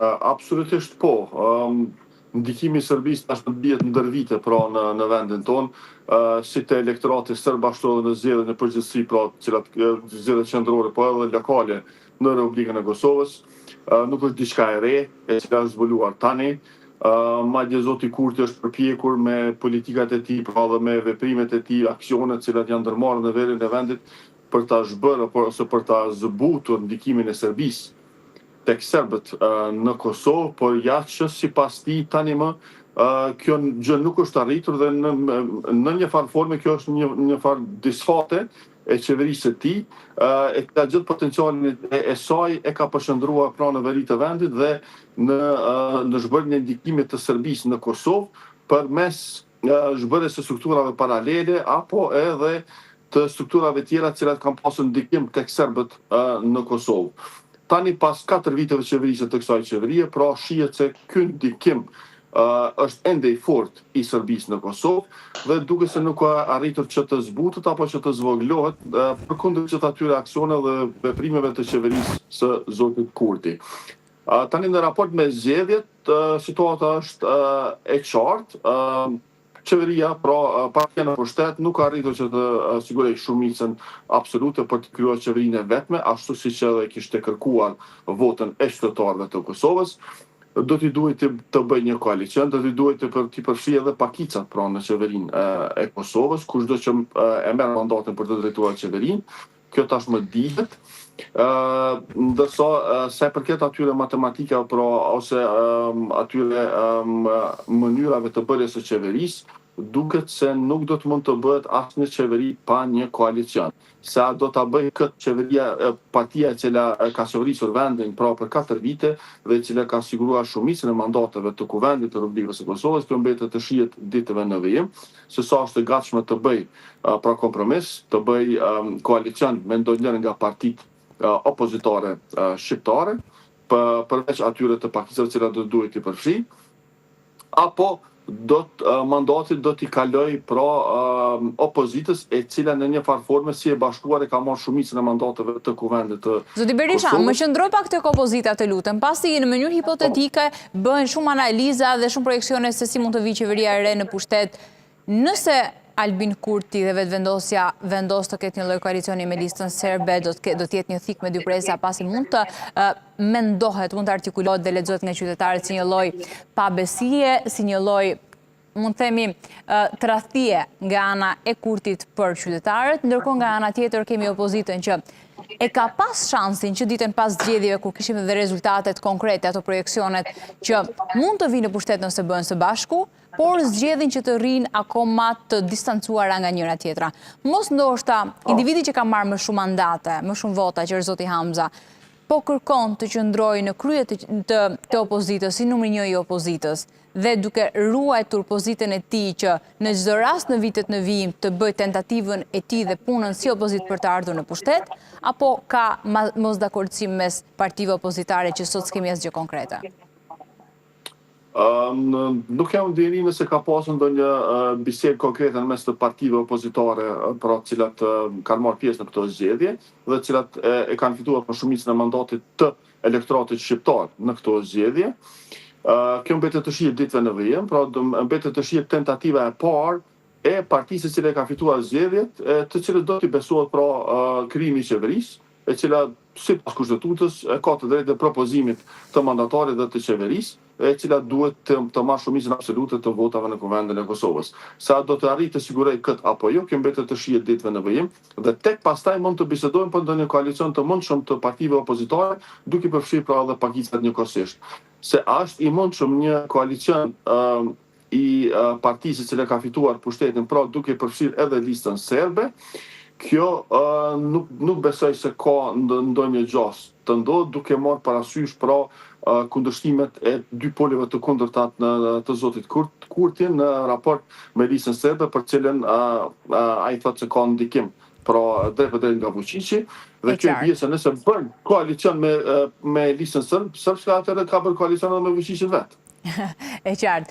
Absolutisht po. Ndikimi i Serbisë tash do të ndër vite pra në vendin tonë, si te elektorati serb ashtu edhe në zgjedhjen e përgjithësi, pra cilat zgjedhjet qendrore po edhe lokale në Republikën e Kosovës. Nuk është diçka e re, e cila është zbuluar tani. Madje zoti Kurti është përpjekur me politikat e tij, pra dhe me veprimet e tij, aksionet cilat janë ndërmarrë në verën e vendit për ta zbërë ose për ta zbutur ndikimin e Serbisë tek serbët në Kosovë, por jashtë që sipas tij tani më kjo gjë nuk është arritur dhe në një farë forme kjo është një farë disfate e qeverisë së tij, e ka gjithë potencialin e saj e ka përshëndruar pra në veri të vendit dhe në zhbërjen e ndikimit të Serbisë në Kosovë përmes zhbërjes së strukturave paralele apo edhe të strukturave tjera të cilat kanë pasur ndikim tek serbët në Kosovë. Tani pas 4 viteve qeverisë të kësaj qeverie, pra shihet se ky ndikim është ende i fortë i Serbisë në Kosovë dhe duket se nuk ka arritur që të zbutet apo që të zvogëlohet përkundër gjithë atyre aksione dhe veprimeve të qeverisë së zotit Kurti. Tani në raport me zgjedhjet, situata është e qartë. Qeveria, pra partia në pushtet, nuk ka arritur që të sigurojë shumicën absolute për të krijuar qeverinë e vetme, ashtu siç edhe kishte kërkuar votën e qytetarëve të Kosovës. Do t'i duhet të bëjë një koalicion, do t'i duhet t'i përfshijë edhe pakicat pra në qeverinë e Kosovës, kushdo që e merr mandatin për të drejtuar qeverinë. Kjo tashmë dihet. Ndërsa sa i përket atyre matematika pra ose atyre mënyrave të bërjes së qeverisë, duket se nuk do të mund të bëhet asnjë qeveri pa një koalicion. Sa do ta bëjë këtë qeveria partia e cila ka sovrisur vendin pra për 4 vite dhe e cila ka siguruar shumicën e mandateve të kuvendit të Republikës së Kosovës, kjo mbetet të shihet ditëve në vijim, se sa është e gatshme të bëj pra kompromis, të bëj koalicion me ndonjërin nga partitë opozitare shqiptare, përveç atyre të pakicave cilat do duhet t'i përfshi, apo mandatit do t'i kaloj pra opozitës e cila në një farë forme si e bashkuar e ka marrë shumicën e mandateve të kuvendit të Kosovës. Zoti Berisha, më qëndroj pak tek opozita të lutem, pasi në mënyrë hipotetike bëhen shumë analiza dhe shumë projeksione se si mund të vijë qeveria e re në pushtet. Nëse Albin Kurti dhe vetëvendosja vendos të ketë një lloj koalicioni me listën serbe, do të jetë një thik me dy presa, pasi mund të mendohet, mund të artikulohet dhe lexohet nga qytetarët si një lloj pabesie, si një lloj mund të themi tradhtie nga ana e Kurtit për qytetarët, ndërkohë nga ana tjetër kemi opozitën që e ka pas shansin që ditën pas zgjedhjeve kur kishim edhe rezultatet konkrete, ato projeksionet që mund të vinë në pushtet nëse bëhen së bashku, por zgjedhin që të rrinë akoma të distancuara nga njëra tjetra. Mos ndoshta individi që ka marrë më shumë mandate, më shumë vota, që është zoti Hamza, po kërkon të qëndrojë në krye të opozitës, si numri 1 i opozitës, dhe duke ruajtur pozitën e tij që në çdo rast në vitet në vijim të bëjë tentativën e tij dhe punën si opozitë për të ardhur në pushtet, apo ka mosdakordësim mes partive opozitare që sot s'kemi asgjë konkrete? Nuk jam ndjerinë se ka pasur ndonjë bisedë konkrete në mes të partive opozitare pra cilat kanë marrë pjesë në këto zgjedhje dhe cilat e kanë fituar për shumicën e mandatit të elektoratit shqiptar në këto zgjedhje. Kjo mbetet të shihet ditëve në vijim, pra mbetet të shihet tentativa e parë e partisë e cila ka fituar zgjedhjet, të cilët do t'i besohet pra krijimi i qeverisë, e cila sipas kushtetutës ka të drejtë propozimit të mandatarit dhe të qeverisë, e cila duhet të marrë shumicën absolute të votave në kuvendin e Kosovës. Sa do të arrijë të sigurojë këtë apo jo, kjo mbetet të shihet ditëve në vijim dhe tek pastaj mund të bisedojmë për ndonjë koalicion të mundshëm të partive opozitare, duke përfshirë pra edhe pakicat njëkohësisht. Se është i mundshëm një koalicion i partisë që ka fituar pushtetin, pra duke përfshirë edhe listën serbe, kjo nuk besoj se ka ndonjë gjos të ndodhë duke marrë parasysh pra kundërshtimet e dy poleve të kundërtat të zotit Kurti në raport me listën serbe, për cilën ai thotë se ka ndikim pra drejt nga Vučići, dhe kjo bie se nëse bën koalicion me listën serbe, atëherë ka bërë koalicion edhe me Vučićin vet. E qartë.